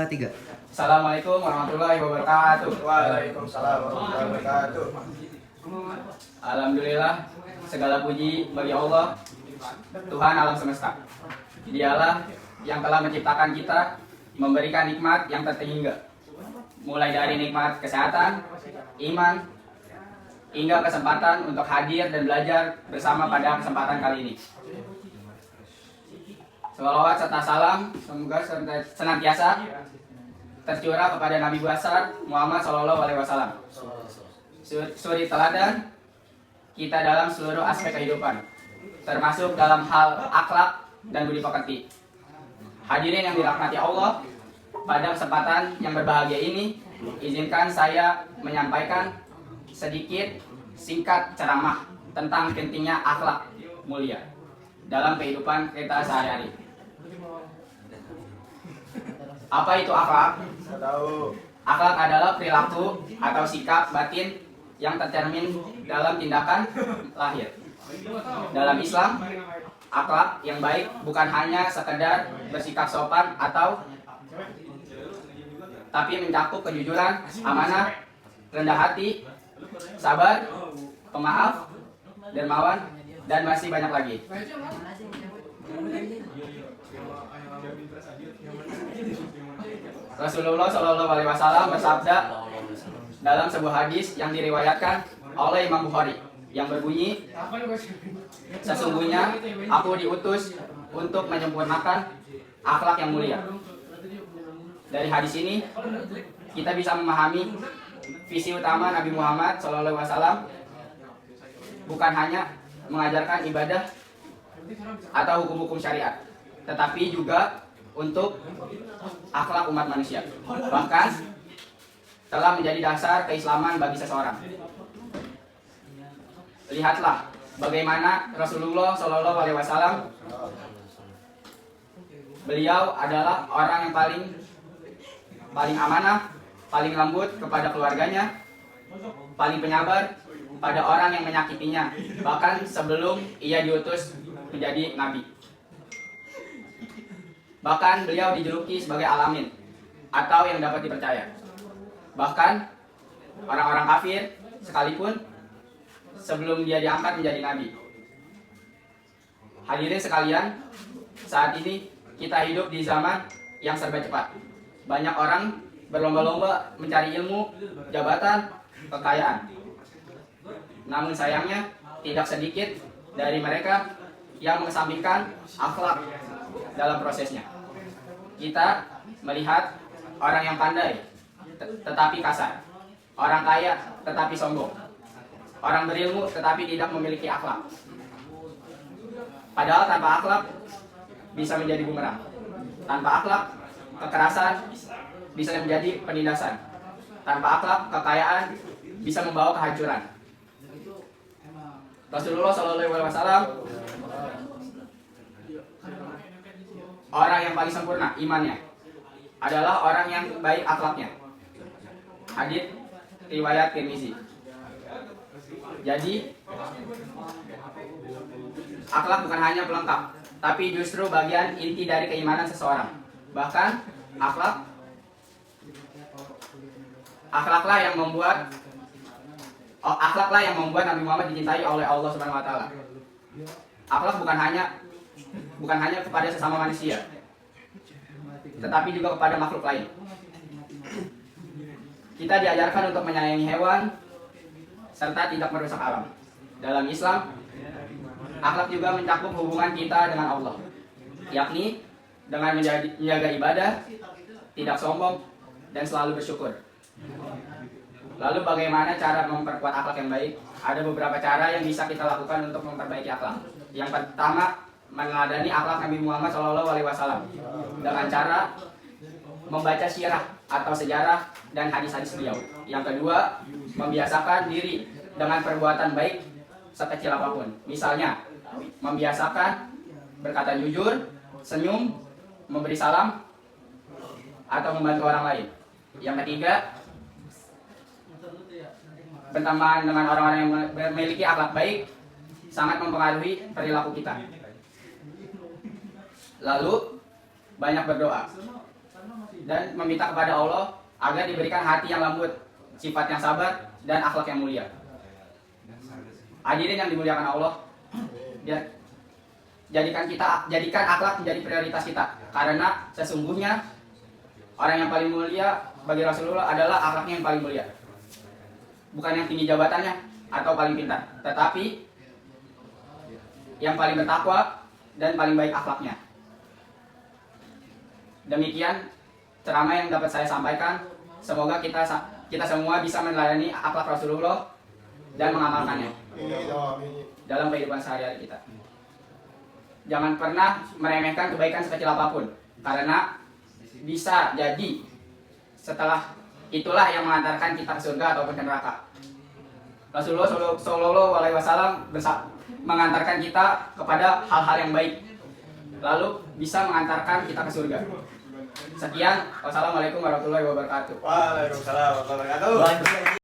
Tiga. Assalamualaikum warahmatullahi wabarakatuh. Waalaikumsalam warahmatullahi wabarakatuh. Alhamdulillah, segala puji bagi Allah, Tuhan alam semesta. Dialah yang telah menciptakan kita, memberikan nikmat yang tak terhingga. Mulai dari nikmat kesehatan, iman, hingga kesempatan untuk hadir dan belajar bersama pada kesempatan kali ini. Sholawat serta salam semoga senantiasa tercurah kepada Nabi besar Muhammad SAW, suri teladan kita dalam seluruh aspek kehidupan, termasuk dalam hal akhlak dan budi pekerti. Hadirin yang dirahmati Allah, pada kesempatan yang berbahagia ini, izinkan saya menyampaikan sedikit singkat ceramah tentang pentingnya akhlak mulia dalam kehidupan kita sehari-hari. Apa itu akhlak? Tahu. Akhlak adalah perilaku atau sikap batin yang tercermin dalam tindakan lahir. Dalam Islam, akhlak yang baik bukan hanya sekedar bersikap sopan tapi mencakup kejujuran, amanah, rendah hati, sabar, pemaaf, dermawan, dan masih banyak lagi. Rasulullah SAW bersabda dalam sebuah hadis yang diriwayatkan oleh Imam Bukhari yang berbunyi, sesungguhnya aku diutus untuk menyempurnakan akhlak yang mulia. Dari hadis ini kita bisa memahami visi utama Nabi Muhammad SAW bukan hanya mengajarkan ibadah atau hukum-hukum syariat, tetapi juga untuk akhlak umat manusia, bahkan telah menjadi dasar keislaman bagi seseorang. Lihatlah bagaimana Rasulullah SAW, beliau adalah orang yang paling amanah, paling lembut kepada keluarganya, paling penyabar pada orang yang menyakitinya, bahkan sebelum ia diutus menjadi nabi. Bahkan beliau dijuluki sebagai Al-Amin atau yang dapat dipercaya. Bahkan orang-orang kafir sekalipun sebelum dia diangkat menjadi nabi. Hadirin sekalian, saat ini kita hidup di zaman yang serba cepat. Banyak orang berlomba-lomba mencari ilmu, jabatan, kekayaan. Namun sayangnya tidak sedikit dari mereka yang mengesampingkan akhlak dalam prosesnya. Kita melihat orang yang pandai tetapi kasar, orang kaya tetapi sombong, orang berilmu tetapi tidak memiliki akhlak. Padahal tanpa akhlak bisa menjadi bumerang. Tanpa akhlak, kekerasan bisa menjadi penindasan. Tanpa akhlak, kekayaan bisa membawa kehancuran. Rasulullah SAW orang yang paling sempurna imannya adalah orang yang baik akhlaknya. Hadits riwayat Tirmizi. Jadi akhlak bukan hanya pelengkap, tapi justru bagian inti dari keimanan seseorang. Bahkan akhlaklah yang membuat Nabi Muhammad dicintai oleh Allah Subhanahu wa taala. Akhlak bukan hanya kepada sesama manusia, tetapi juga kepada makhluk lain. Kita diajarkan untuk menyayangi hewan serta tidak merusak alam. Dalam Islam, akhlak juga mencakup hubungan kita dengan Allah, yakni dengan menjaga ibadah, tidak sombong, dan selalu bersyukur. Lalu bagaimana cara memperkuat akhlak yang baik? Ada beberapa cara yang bisa kita lakukan untuk memperbaiki akhlak. Yang pertama, meneladani akhlak Nabi Muhammad SAW dengan cara membaca sirah atau sejarah dan hadis-hadis beliau. Yang kedua, membiasakan diri dengan perbuatan baik sekecil apapun. Misalnya, membiasakan berkata jujur, senyum, memberi salam, atau membantu orang lain. Yang ketiga, berteman dengan orang-orang yang memiliki akhlak baik sangat mempengaruhi perilaku kita. Lalu banyak berdoa. dan meminta kepada Allah agar diberikan hati yang lembut, sifat yang sabar, dan akhlak yang mulia. Hadirin yang dimuliakan Allah, jadikan akhlak menjadi prioritas kita, karena sesungguhnya orang yang paling mulia bagi Rasulullah adalah akhlaknya yang paling mulia. Bukan yang tinggi jabatannya atau paling pintar, tetapi yang paling bertakwa dan paling baik akhlaknya. Demikian ceramah yang dapat saya sampaikan. Semoga kita semua bisa meneladani akhlak Rasulullah dan mengamalkannya dalam kehidupan sehari-hari kita. Jangan pernah meremehkan kebaikan sekecil apapun, karena bisa jadi setelah itulah yang mengantarkan kita ke surga ataupun ke neraka. Rasulullah Shallallahu Alaihi Wasallam mengantarkan kita kepada hal-hal yang baik, lalu bisa mengantarkan kita ke surga. Sekian, wassalamualaikum warahmatullahi wabarakatuh. Waalaikumsalam warahmatullahi wabarakatuh.